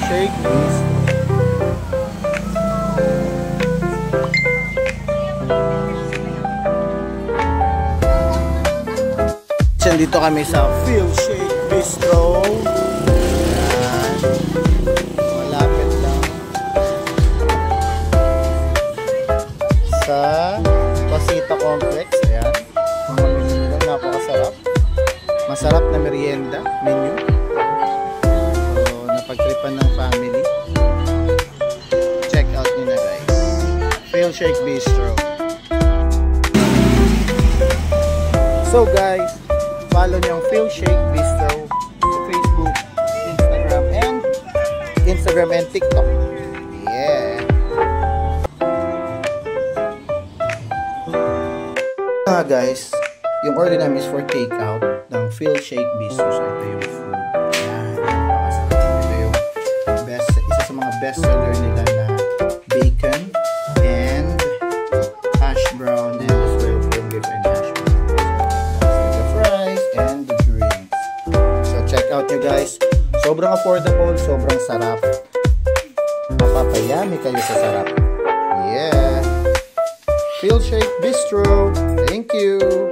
Shake Bistro. Dito kami sa Phil Shake Bistro. Ayan. Malapit lang sa Pasita Complex. Ayan. Mga menu nila, napakasarap. Masarap na merienda menu. So, napagtripan ng family. Check out nyo na guys. Phil Shake Bistro. So guys, follow niyo ang Phil Shake Bistro sa Facebook, Instagram and TikTok. Yeah. Guys, yung order namin is for takeout ng Phil Shake Bistro. So ito yung food. Ayan, ito yung isa sa mga best seller nila na bacon and hash brown and as well corned beef and hash brown. Check out nyo guys. Sobrang affordable, sobrang sarap. Mapapayami kayo sa sarap. Yeah. Phil Shake Bistro. Thank you.